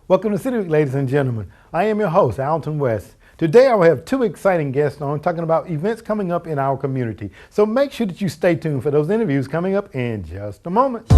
Welcome to City, ladies and gentlemen. I am your host, Alton West. Today I will have two exciting guests on talking about events coming up in our community. So make sure that you stay tuned for those interviews coming up in just a moment.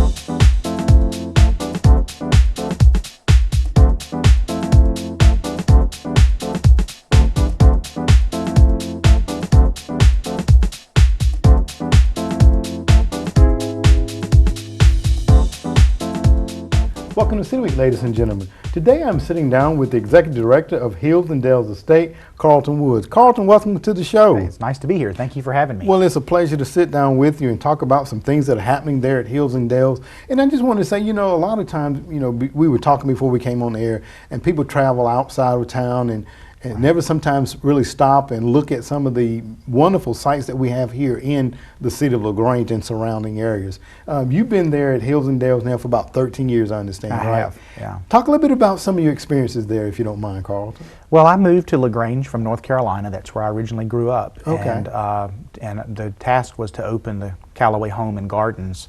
Welcome to City Week, ladies and gentlemen. Today I'm sitting down with the Executive Director of Hills and Dales Estate, Alton Woods. Alton, welcome to the show. Hey, it's nice to be here. Thank you for having me. Well, it's a pleasure to sit down with you and talk about some things that are happening there at Hills and Dales. And I just want to say, a lot of times, we were talking before we came on the air, and people travel outside of town and never sometimes really stop and look at some of the wonderful sites that we have here in the City of LaGrange and surrounding areas. You've been there at Hills and Dales now for about 13 years, I understand, I right? have, yeah. Talk a little bit about some of your experiences there, if you don't mind, Alton. Well, I moved to LaGrange from North Carolina. That's where I originally grew up. Okay. And the task was to open the Callaway Home and Gardens,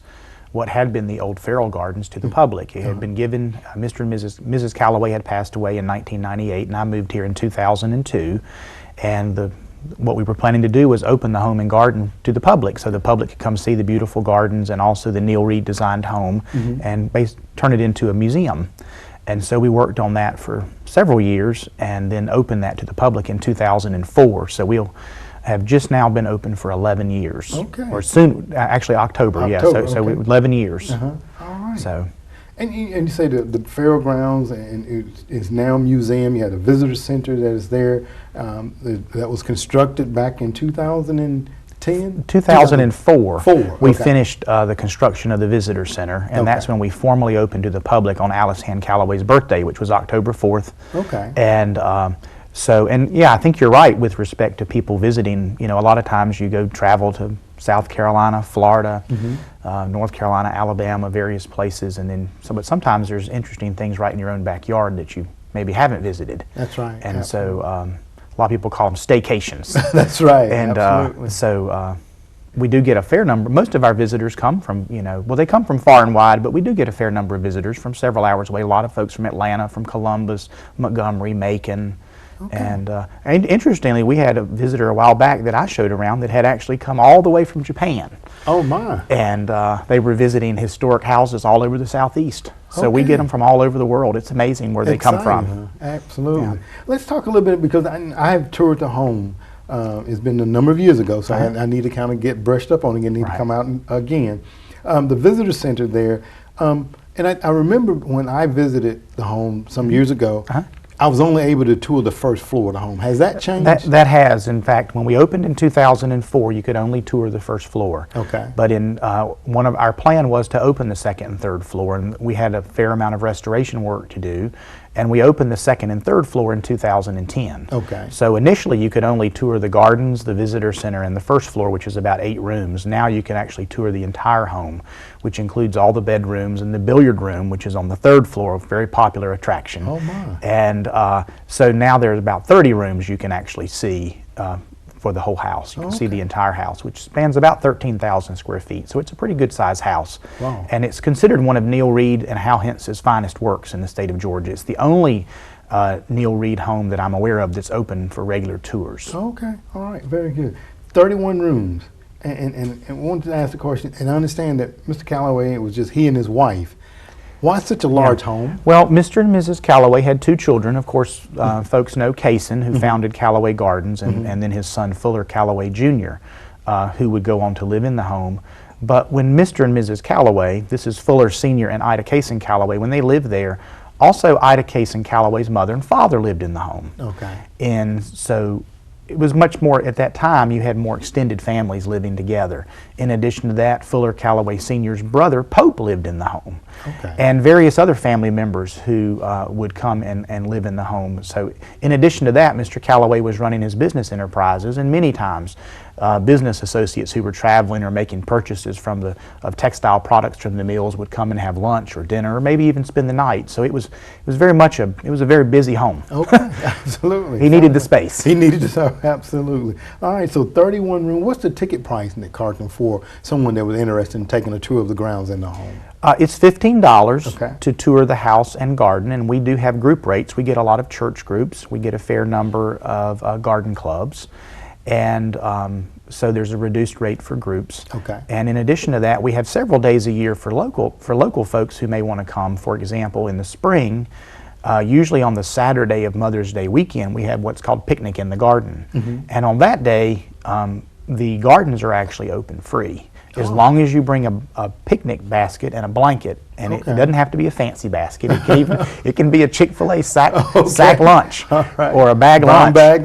what had been the old Farrell Gardens, to the public. It had been given, Mr. and Mrs. Callaway had passed away in 1998, and I moved here in 2002. And what we were planning to do was open the home and garden to the public, so the public could come see the beautiful gardens and also the Neil Reed designed home, and turn it into a museum. And so we worked on that for several years and then opened that to the public in 2004. So we'll have just now been open for 11 years. Okay. Or soon, actually October, yeah. So okay. 11 years. All right. So. And you say the fairgrounds and it's now a museum. You had a visitor center that is there that was constructed back in 2010? 2004. We okay. finished the construction of the visitor center, and that's when we formally opened to the public on Alice Hand Callaway's birthday, which was October 4th. Okay. And yeah, I think you're right with respect to people visiting. A lot of times you go travel to South Carolina, Florida, North Carolina, Alabama, various places, and but sometimes there's interesting things right in your own backyard that you maybe haven't visited. That's right. And absolutely. so a lot of people call them staycations. That's right. And absolutely. We do get a fair number. Most of our visitors come from, they come from far and wide, but we do get a fair number of visitors from several hours away. A lot of folks from Atlanta, from Columbus, Montgomery, Macon. Okay. And interestingly, we had a visitor a while back that I showed around that had actually come all the way from Japan. Oh my! And they were visiting historic houses all over the Southeast. So we get them from all over the world. It's amazing where they come from. Huh? Absolutely. Yeah. Let's talk a little bit, because I have toured the home. It's been a number of years ago, so I need to kind of get brushed up on it and need to come out again. The visitor center there, and I remember when I visited the home some years ago, I was only able to tour the first floor of the home. Has that changed? That has. In fact, when we opened in 2004, you could only tour the first floor. Okay. But one of our plan was to open the second and third floor, and we had a fair amount of restoration work to do, and we opened the second and third floor in 2010. Okay. So initially you could only tour the gardens, the visitor center, and the first floor, which is about 8 rooms. Now you can actually tour the entire home, which includes all the bedrooms and the billiard room, which is on the 3rd floor, a very popular attraction. Oh my. And so now there's about 30 rooms you can actually see for the whole house. You can see the entire house, which spans about 13,000 square feet. So it's a pretty good sized house. Wow. And it's considered one of Neil Reed and Hal Hentz's finest works in the state of Georgia. It's the only Neil Reed home that I'm aware of that's open for regular tours. Okay, all right, very good. 31 rooms. And I wanted to ask the question, and I understand that Mr. Callaway, it was just he and his wife. Why such a large home? Well, Mr. and Mrs. Callaway had 2 children. Of course, folks know Kaysen, who founded Callaway Gardens, and then his son Fuller Callaway Jr., who would go on to live in the home. But when Mr. and Mrs. Callaway, this is Fuller Sr. and Ida Kaysen Callaway, when they lived there, also Ida Kaysen Callaway's mother and father lived in the home. Okay. And so it was much more, at that time, you had more extended families living together. In addition to that, Fuller Callaway Sr.'s brother, Pope, lived in the home. Okay. And various other family members who would come and live in the home. So in addition to that, Mr. Callaway was running his business enterprises, and many times business associates who were traveling or making purchases of textile products from the mills would come and have lunch or dinner, or maybe even spend the night. So it was very much a very busy home. Okay, absolutely. He needed the space. He needed to, absolutely. All right, so 31 room. What's the ticket price in the Carton for someone that was interested in taking a tour of the grounds in the home? It's $15 Okay. to tour the house and garden, and we do have group rates. We get a lot of church groups. We get a fair number of garden clubs, and so there's a reduced rate for groups. Okay. And in addition to that, we have several days a year for local folks who may want to come. For example, in the spring, usually on the Saturday of Mother's Day weekend, we have what's called Picnic in the Garden, and on that day, the gardens are actually open free. As long as you bring a picnic basket and a blanket, and it doesn't have to be a fancy basket. It can be a Chick-fil-A sack lunch or a Brown bag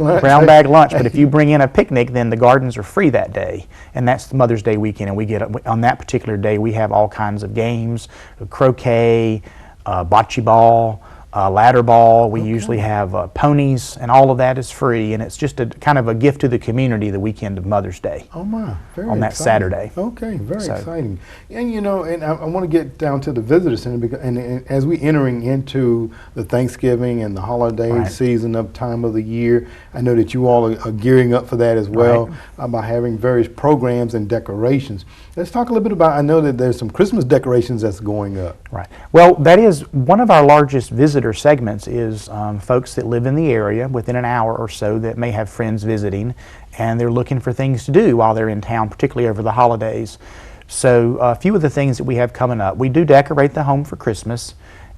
lunch. brown bag lunch. But if you bring in a picnic, then the gardens are free that day, and that's Mother's Day weekend. And we get on that particular day, we have all kinds of games: croquet, bocce ball, ladder ball. We usually have ponies, and all of that is free, and it's just a kind of a gift to the community the weekend of Mother's Day. Oh my, very on that exciting. Saturday. Okay, very exciting. And and I want to get down to the visitor center because, and as we entering into the Thanksgiving and the holiday season of time of the year, I know that you all are gearing up for that as well by having various programs and decorations. Let's talk a little bit about. I know that there's some Christmas decorations that's going up. Right. Well, that is one of our largest visitor segments is folks that live in the area within an hour or so that may have friends visiting, and they're looking for things to do while they're in town, particularly over the holidays. So a few of the things that we have coming up. We do decorate the home for Christmas,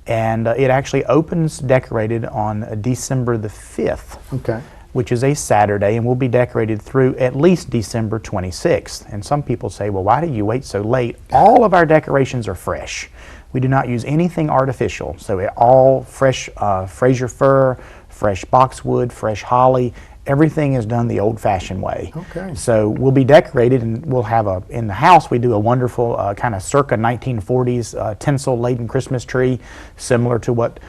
and it actually opens decorated on December the 5th. Okay. Which is a Saturday, and will be decorated through at least December 26th. And some people say, well, why do you wait so late? All of our decorations are fresh. We do not use anything artificial. So all fresh Fraser fir, fresh boxwood, fresh holly. Everything is done the old-fashioned way. Okay. So we'll be decorated, and we'll have in the house we do a wonderful kind of circa 1940s tinsel-laden Christmas tree, similar to what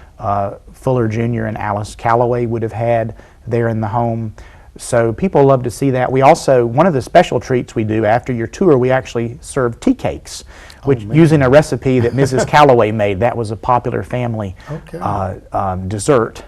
Fuller Jr. and Alice Calloway would have had there in the home. So people love to see that. We also, one of the special treats we do after your tour, we actually serve tea cakes, which using a recipe that Mrs. Calloway made. That was a popular family dessert.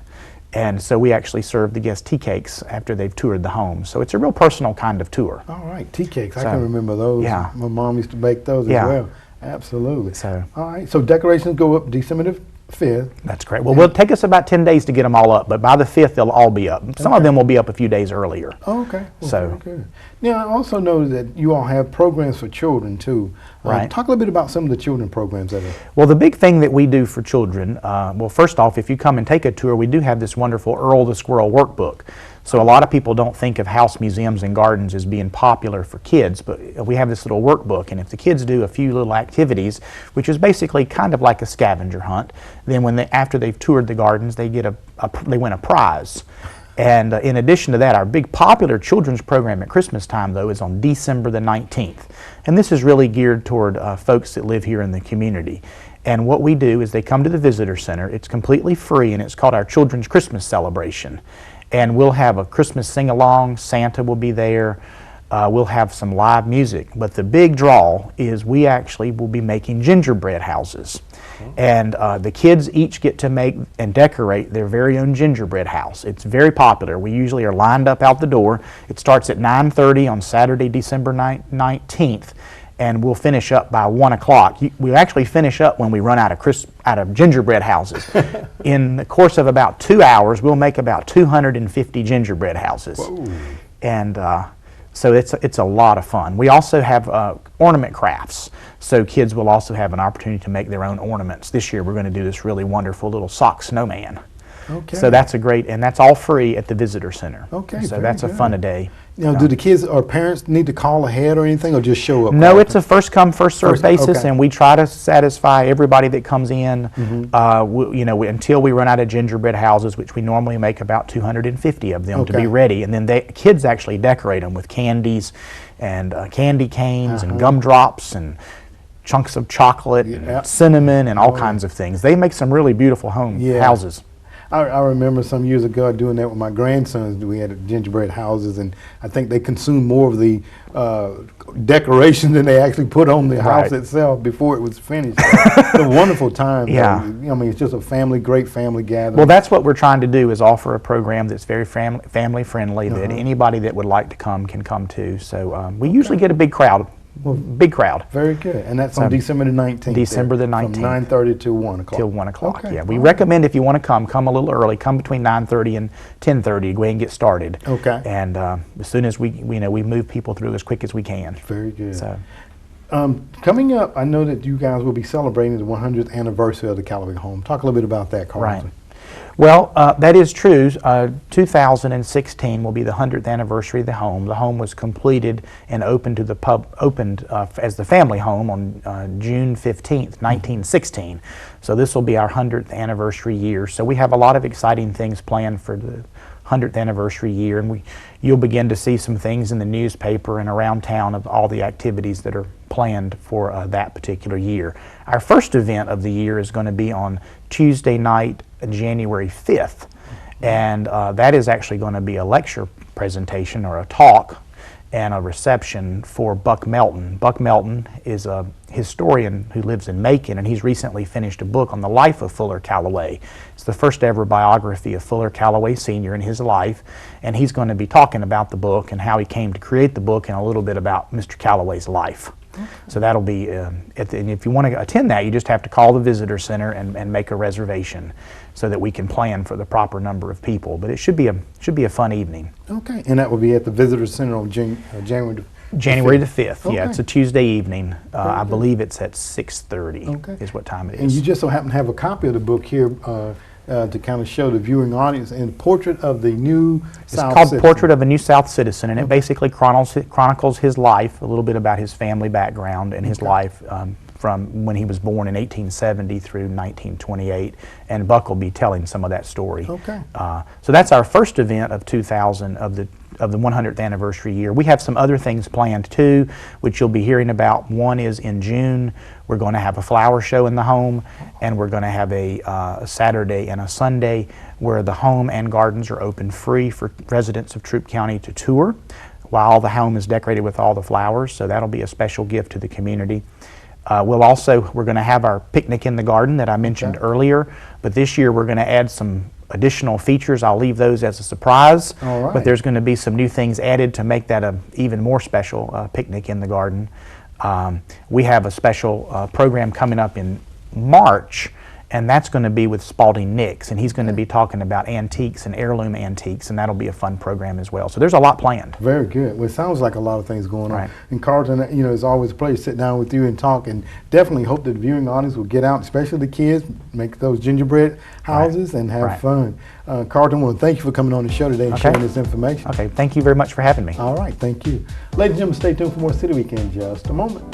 And so we actually serve the guests tea cakes after they've toured the home. So it's a real personal kind of tour. All right, tea cakes. I can remember those. Yeah. My mom used to bake those as well. Absolutely. So, all right, so decorations go up December the 5th. That's correct. Well, it'll take us about 10 days to get them all up, but by the 5th, they'll all be up. Some of them will be up a few days earlier. Oh, okay. Well, So- very good. Now, I also know that you all have programs for children, too. Right. Talk a little bit about some of the children programs that are. Well, the big thing that we do for children, well, first off, if you come and take a tour, we do have this wonderful Earl the Squirrel workbook. So a lot of people don't think of house museums and gardens as being popular for kids, but we have this little workbook, and if the kids do a few little activities, which is basically kind of like a scavenger hunt, then after they've toured the gardens, they get they win a prize. And in addition to that, our big popular children's program at Christmas time, though, is on December the 19th. And this is really geared toward folks that live here in the community. And what we do is they come to the visitor center. It's completely free, and it's called our Children's Christmas Celebration. And we'll have a Christmas sing-along. Santa will be there. We'll have some live music. But the big draw is we actually will be making gingerbread houses. And the kids each get to make and decorate their very own gingerbread house. It's very popular. We usually are lined up out the door. It starts at 9:30 on Saturday, December 19th, and we'll finish up by 1 o'clock. We actually finish up when we run out of gingerbread houses. In the course of about 2 hours, we'll make about 250 gingerbread houses. Whoa. And so it's a lot of fun. We also have ornament crafts, so kids will also have an opportunity to make their own ornaments. This year we're going to do this really wonderful little sock snowman. Okay. So that's and that's all free at the visitor center. Okay, So very that's a good. fun a day. Now, do the kids or parents need to call ahead or anything, or just show up? No, it's a first come, first served basis, okay. and we try to satisfy everybody that comes in. Until we run out of gingerbread houses, which we normally make about 250 of them to be ready, and then kids actually decorate them with candies and candy canes and gumdrops and chunks of chocolate and cinnamon and all kinds of things. They make some really beautiful houses. I remember some years ago doing that with my grandsons. We had gingerbread houses, and I think they consumed more of the decoration than they actually put on the house itself before it was finished. It's a wonderful time. Yeah. Though. I mean, it's just a great family gathering. Well, that's what we're trying to do, is offer a program that's very family friendly, that anybody that would like to come can come to. So we usually get a big crowd. Big crowd. Very good. And that's on December the 19th. December the 19th. From 9:30 to 1 o'clock. Till 1 o'clock, Okay. yeah. We recommend, if you want to come a little early. Come between 9:30 and 10:30. Go ahead and get started. Okay. And as soon as we move people through as quick as we can. Very good. So, coming up, I know that you guys will be celebrating the 100th anniversary of the Callaway home. Talk a little bit about that, Carlton. right. Well, that is true. 2016 will be the 100th anniversary of the home. The home was completed and opened to the as the family home on June 15th, 1916. So this will be our 100th anniversary year. So we have a lot of exciting things planned for the 100th anniversary year, and you'll begin to see some things in the newspaper and around town of all the activities that are planned for that particular year. Our first event of the year is going to be on Tuesday night, January 5th, and that is actually going to be a lecture presentation or a talk and a reception for Buck Melton. Buck Melton is a historian who lives in Macon, and he's recently finished a book on the life of Fuller Callaway. It's the first ever biography of Fuller Callaway Sr. and his life, and he's going to be talking about the book and how he came to create the book and a little bit about Mr. Callaway's life. So that'll be, and if you want to attend that, you just have to call the visitor center and make a reservation so that we can plan for the proper number of people. But it should be a fun evening. Okay, and that will be at the visitor center on January January the 5th. Okay. Yeah, it's a Tuesday evening. I believe it's at 6:30 Okay. is what time it is. And you just so happen to have a copy of the book here to kind of show the viewing audience, and Portrait of the New South called Citizen. Portrait of a New South Citizen, and it basically chronicles his life, a little bit about his family background and his life from when he was born in 1870 through 1928, and Buck will be telling some of that story. Okay. So that's our first event of 2000 of the 100th anniversary year. We have some other things planned too, which you'll be hearing about. One is in June, we're going to have a flower show in the home, and we're going to have a Saturday and a Sunday where the home and gardens are open free for residents of Troup County to tour while the home is decorated with all the flowers. So that'll be a special gift to the community. We're going to have our picnic in the garden that I mentioned earlier, but this year we're going to add some additional features. I'll leave those as a surprise, All right. but there's going to be some new things added to make that an even more special picnic in the garden. We have a special program coming up in March, and that's going to be with Spalding Nix, and he's going to be talking about antiques and heirloom antiques, and that'll be a fun program as well. So there's a lot planned. Very good. Well, it sounds like a lot of things going on. Right. And Carlton, it's always a pleasure to sit down with you and talk, and definitely hope that the viewing audience will get out, especially the kids, make those gingerbread houses and have fun. Carlton, I want to thank you for coming on the show today and sharing this information. Okay, thank you very much for having me. All right, thank you. Ladies and gentlemen, stay tuned for more City Week in just a moment.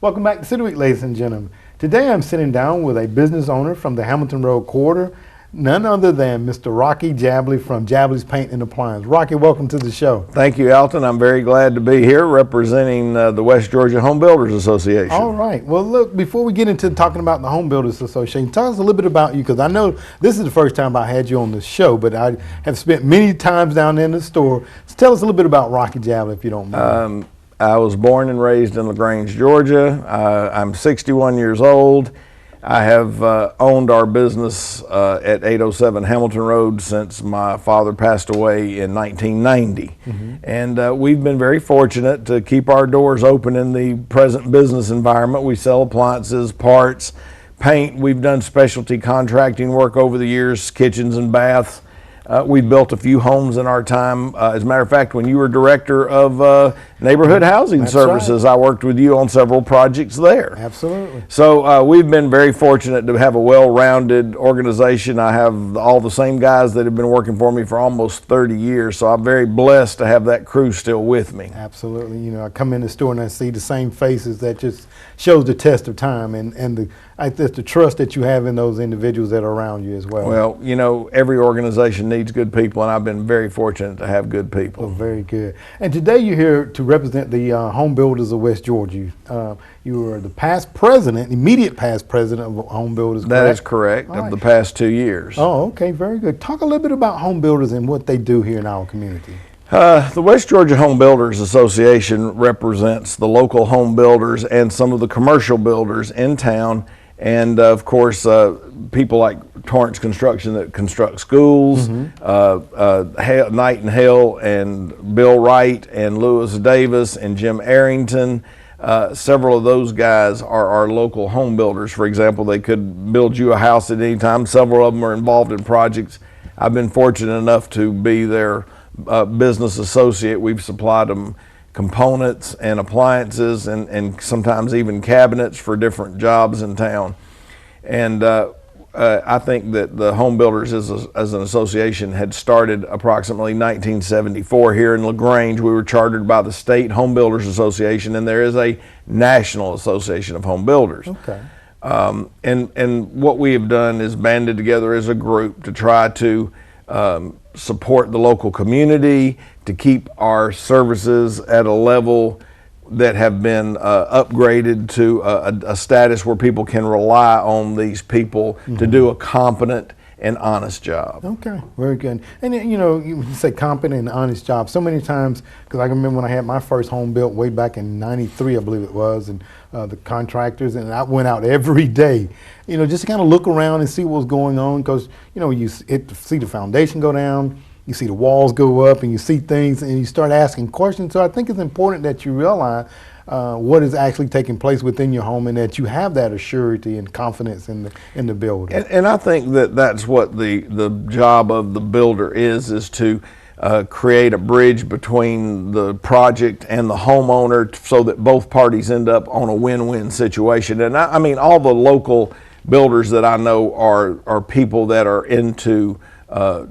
Welcome back to City Week, ladies and gentlemen. Today I'm sitting down with a business owner from the Hamilton Road Quarter, none other than Mr. Rocky Jabley from Jabley's Paint and Appliance. Rocky, welcome to the show. Thank you, Alton. I'm very glad to be here representing the West Georgia Home Builders Association. All right. Well, look, before we get into talking about the Home Builders Association, tell us a little bit about you, because I know this is the first time I had you on the show, but I have spent many times down there in the store. So tell us a little bit about Rocky Jabley, if you don't mind. I was born and raised in LaGrange, Georgia. I'm 61 years old. I have owned our business at 807 Hamilton Road since my father passed away in 1990. And we've been very fortunate to keep our doors open in the present business environment. We sell appliances, parts, paint. We've done specialty contracting work over the years, kitchens and baths. We've built a few homes in our time. As a matter of fact, when you were director of neighborhood housing services, I worked with you on several projects there. Absolutely. So we've been very fortunate to have a well-rounded organization. I have all the same guys that have been working for me for almost 30 years, so I'm very blessed to have that crew still with me. Absolutely. I come in the store and I see the same faces. That just shows the test of time and the trust that you have in those individuals that are around you as well. Well, every organization needs good people, and I've been very fortunate to have good people. Very good. And today you're here to represent the home builders of West Georgia. You were the past president, immediate past president of Home Builders. That is correct, All of right. the past 2 years. Oh, okay, very good. Talk a little bit about home builders and what they do here in our community. The West Georgia Home Builders Association represents the local home builders and some of the commercial builders in town, and of course people like Torrance Construction that construct schools, Knight and Hale and Bill Wright and Lewis Davis and Jim Arrington. Several of those guys are our local home builders. For example, they could build you a house at any time. Several of them are involved in projects. I've been fortunate enough to be their business associate. We've supplied them components and appliances and sometimes even cabinets for different jobs in town. And I think that the Home Builders as an association had started approximately 1974 here in LaGrange. We were chartered by the State Home Builders Association, and there is a National Association of Home Builders. Okay. And what we have done is banded together as a group to try to support the local community, to keep our services at a level that have been upgraded to a status where people can rely on these people to do a competent and honest job. Okay, very good. And you know, you say competent and honest job so many times, because I can remember when I had my first home built way back in '93, I believe it was, and the contractors, and I went out every day, you know, just to kind of look around and see what was going on, because you know, you see the foundation go down, you see the walls go up, and you see things, and you start asking questions. So I think it's important that you realize what is actually taking place within your home, and that you have that assurity and confidence in the builder. And I think that that's what the job of the builder is to create a bridge between the project and the homeowner, so that both parties end up on a win-win situation. And I mean, all the local builders that I know are people that are into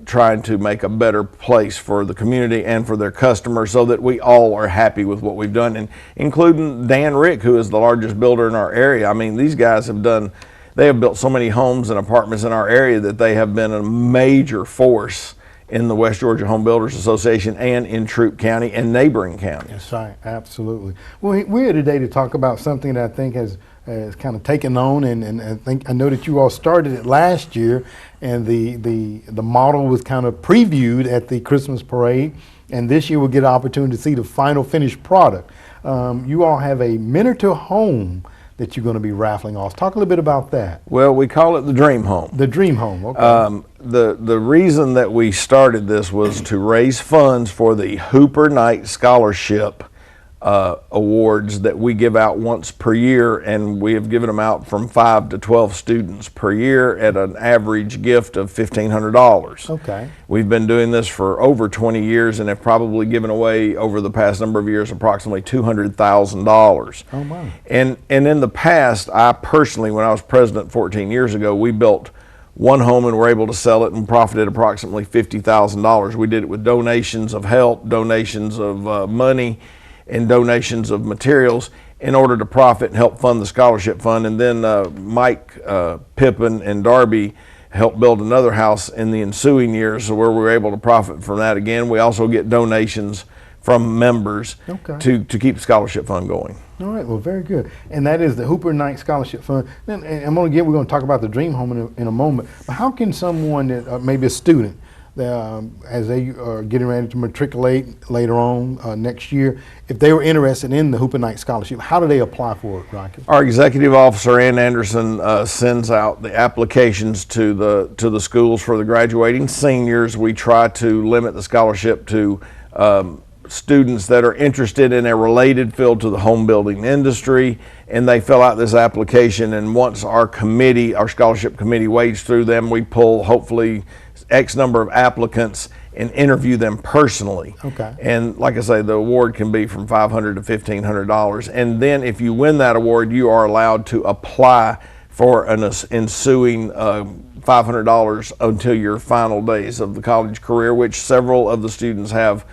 trying to make a better place for the community and for their customers, so that we all are happy with what we've done, and including Dan Rick, who is the largest builder in our area. I mean, these guys have built so many homes and apartments in our area that they have been a major force in the West Georgia Home Builders Association and in Troup County and neighboring counties. That's right, absolutely. Well, we're here today to talk about something that I think has kind of taken on, and I know that you all started it last year, and the model was kind of previewed at the Christmas parade, and this year we'll get an opportunity to see the final finished product. You all have a miniature home that you're going to be raffling off. Talk a little bit about that. Well, we call it the Dream Home. The Dream Home, okay. The reason that we started this was to raise funds for the Hooper Knight Scholarship awards that we give out once per year, and we have given them out from 5 to 12 students per year at an average gift of $1,500. Okay. We've been doing this for over 20 years and have probably given away over the past number of years approximately $200,000. Oh my. And in the past, I personally, when I was president 14 years ago, we built one home and were able to sell it and profited approximately $50,000. We did it with donations of help, donations of money, and donations of materials in order to profit and help fund the scholarship fund. And then Mike Pippin and Darby helped build another house in the ensuing years, so where we were able to profit from that again. We also get donations from members to keep the scholarship fund going. All right, well, very good. And that is the Hooper Knight Scholarship Fund. And we're going to talk about the Dream Home in a moment. But how can someone that maybe a student, as they are getting ready to matriculate later on next year, if they were interested in the Hooper Knight Scholarship, how do they apply for it, Rocky? Our executive officer, Ann Anderson, sends out the applications to the schools for the graduating seniors. We try to limit the scholarship to students that are interested in a related field to the home building industry, and they fill out this application, and once our scholarship committee wades through them, we pull hopefully X number of applicants and interview them personally. Okay. And like I say, the award can be from $500 to $1,500. And then if you win that award, you are allowed to apply for an ensuing $500 until your final days of the college career, which several of the students have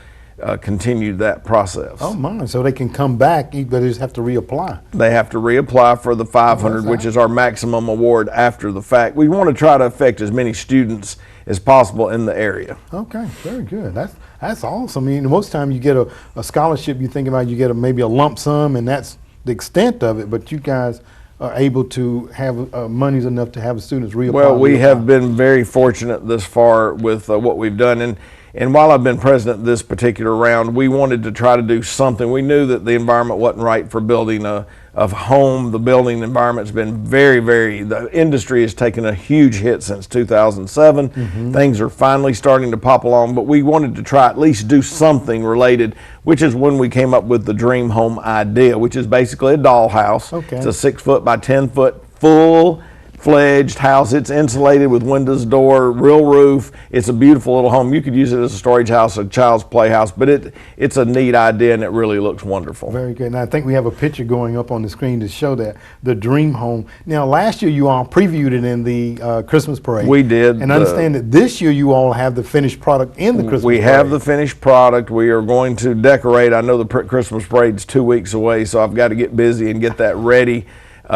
continued that process. Oh my, so they can come back, but they just have to reapply. They have to reapply for the $500, which is our maximum award after the fact. We want to try to affect as many students as possible in the area. Okay, very good. That's That's awesome. I mean, most time you get a scholarship, you think about you get maybe a lump sum, and that's the extent of it. But you guys are able to have monies enough to have the students reapply. Well, we have been very fortunate this far with what we've done. And while I've been president this particular round, we wanted to try to do something. We knew that the environment wasn't right for building a home. The building environment's been the industry has taken a huge hit since 2007. Things are finally starting to pop along, but we wanted to try at least do something related, which is when we came up with the dream home idea, which is basically a dollhouse. Okay. It's a 6 foot by 10 foot full-fledged house. It's insulated with windows, door, real roof. It's a beautiful little home. You could use it as a storage house, a child's playhouse, but it's a neat idea, and it really looks wonderful. Very good. And I think we have a picture going up on the screen to show that, the dream home. Now, last year you all previewed it in the Christmas parade. We did. And understand that this year you all have the finished product in the Christmas parade. We have the finished product. We are going to decorate. I know the Christmas parade's 2 weeks away, so I've got to get busy and get that ready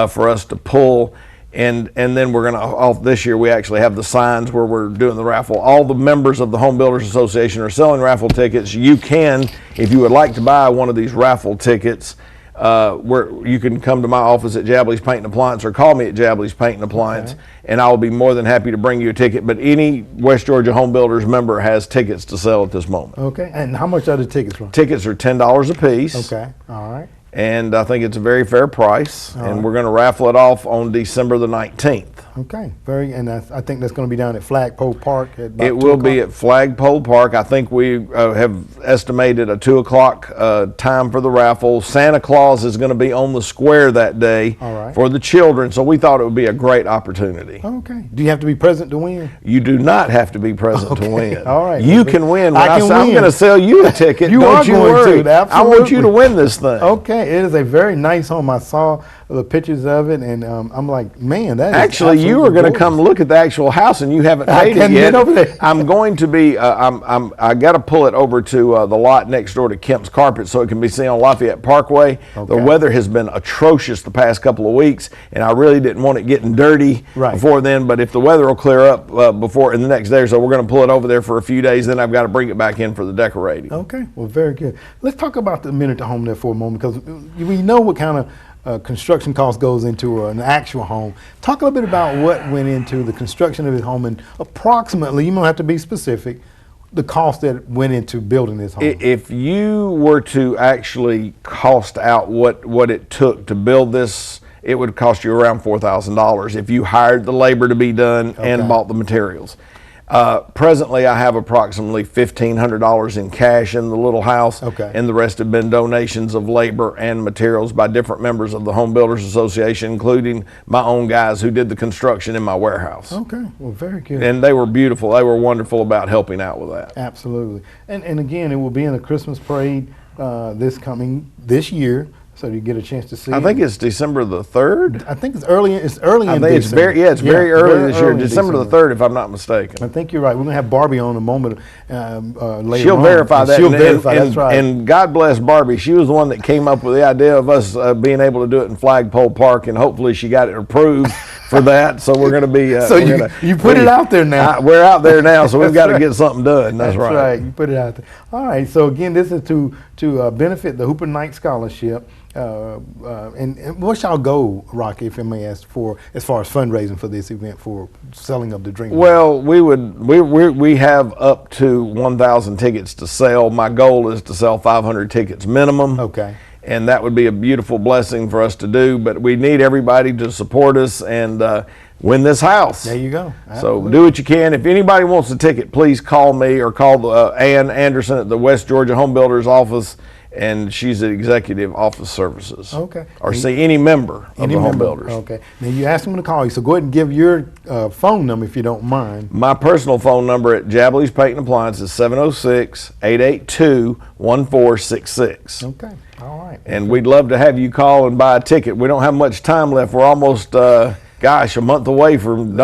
for us to pull. And then we're going to, this year we actually have the signs where we're doing the raffle. All the members of the Home Builders Association are selling raffle tickets. You can, if you would like to buy one of these raffle tickets, where you can come to my office at Jabley's Paint and Appliance or call me at Jabley's Paint and Appliance, and I'll be more than happy to bring you a ticket. But any West Georgia Home Builders member has tickets to sell at this moment. Okay. And how much are the tickets from? Tickets are $10 a piece. Okay. All right. And I think it's a very fair price. All right. We're going to raffle it off on December the 19th. Okay. And I think that's going to be down at Flagpole Park at about It will be at Flagpole Park. I think we have estimated a 2 o'clock time for the raffle. Santa Claus is going to be on the square that day for the children, so we thought it would be a great opportunity. Okay. Do you have to be present to win? You do not have to be present to win. All right. You can win. When I can I'm win. going to sell you a ticket. You Don't are you going worry. to. I want you to Absolutely. win this thing. Okay. It is a very nice home. I saw the pictures of it, and I'm like, man, that is Actually, you are going to gorgeous. come look at the actual house, and you haven't I made it can't yet. get over there. I'm going to be. I got to pull it over to the lot next door to Kemp's Carpet, so it can be seen on Lafayette Parkway. Okay. The weather has been atrocious the past couple of weeks, and I really didn't want it getting dirty before then. But if the weather will clear up before in the next day or so, we're going to pull it over there for a few days. Then I've got to bring it back in for the decorating. Okay. Well, very good. Let's talk about the miniature home there for a moment, because we know what kind of construction cost goes into an actual home. Talk a little bit about what went into the construction of this home, and approximately, you don't have to be specific, the cost that went into building this home. If you were to actually cost out what it took to build this, it would cost you around $4,000 if you hired the labor to be done and bought the materials. Presently, I have approximately $1,500 in cash in the little house, and the rest have been donations of labor and materials by different members of the Home Builders Association, including my own guys who did the construction in my warehouse. Okay, well, very good. And they were beautiful. They were wonderful about helping out with that. Absolutely. And again, it will be in the Christmas parade this year. So you get a chance to see. I think it's December the 3rd. I think it's early. It's early in I think December. it's very early this year. in December the 3rd, if I'm not mistaken. I think you're right. We're gonna have Barbie on in a moment later. She'll on. verify And that. She'll verify. That's right. And God bless Barbie. She was the one that came up with the idea of us being able to do it in Flagpole Park, and hopefully she got it approved for that. So we're going to be. So you put it out there now. We're out there now, so we've got to get something done. That's right. Right. You put it out there. All right. So again, this is to benefit the Hooper Knight Scholarship. And what's y'all goal, Rocky, if I may ask, for as far as fundraising for this event for selling of the dream? Well, we have up to 1,000 tickets to sell. My goal is to sell 500 tickets minimum. Okay. And that would be a beautiful blessing for us to do. But we need everybody to support us and win this house. There you go. So do what you can. If anybody wants a ticket, please call me or call Ann Anderson at the West Georgia Home Builders office, and she's at Executive Office Services. Okay. Or see any member of the Home Builders. Okay. Now you asked them to call you, so go ahead and give your phone number if you don't mind. My personal phone number at Jabley's Paint and Appliance is 706-882-1466. Okay. All right. And we'd love to have you call and buy a ticket. We don't have much time left. We're almost, a month away from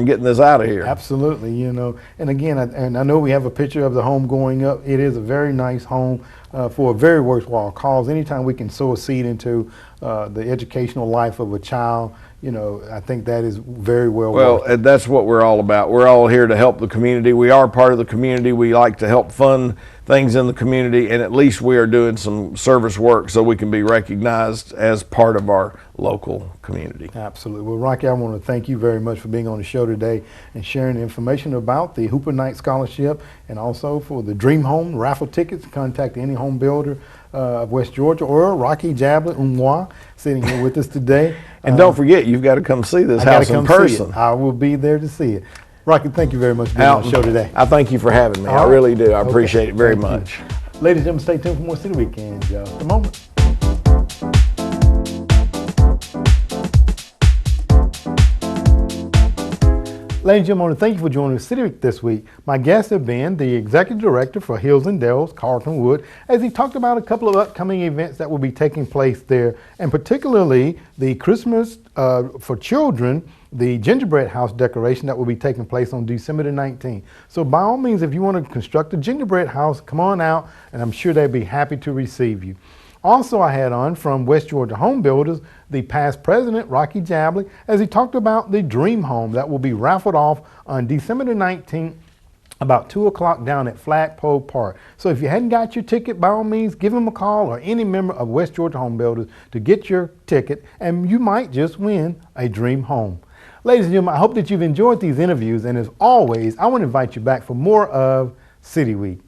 getting this out of here. Absolutely, and again, I know we have a picture of the home going up. It is a very nice home. for a very worthwhile cause. Anytime we can sow a seed into the educational life of a child, you know, I think that is very well Well, worth it. that's what we're all about. We're all here to help the community. We are part of the community. We like to help fund things in the community, and at least we are doing some service work so we can be recognized as part of our local community. Absolutely. Well, Rocky, I want to thank you very much for being on the show today and sharing information about the Hooper Knight Scholarship, and also for the Dream Home raffle tickets. Contact any home builder of West Georgia, or Rocky Jablet Umwa sitting here with us today. And don't forget, you've got to come see this I gotta house in come see person. it. I will be there to see it. Rocky, thank you very much for being on the show today. I thank you for having me. I All right. really do. I Okay. appreciate it very Thank you. much. Ladies and gentlemen, stay tuned for more City Week in just a moment. Ladies and gentlemen, I want to thank you for joining City Week this week. My guests have been the Executive Director for Hills and Dales, Carlton Wood, as he talked about a couple of upcoming events that will be taking place there, and particularly the Christmas for children, the gingerbread house decoration that will be taking place on December the 19th. So by all means, if you want to construct a gingerbread house, come on out, and I'm sure they'd be happy to receive you. Also, I had on from West Georgia Home Builders, the past president, Rocky Jablet, as he talked about the Dream Home that will be raffled off on December the 19th, about 2 o'clock down at Flagpole Park. So if you hadn't got your ticket, by all means, give him a call, or any member of West Georgia Home Builders, to get your ticket, and you might just win a dream home. Ladies and gentlemen, I hope that you've enjoyed these interviews, and as always, I want to invite you back for more of City Week.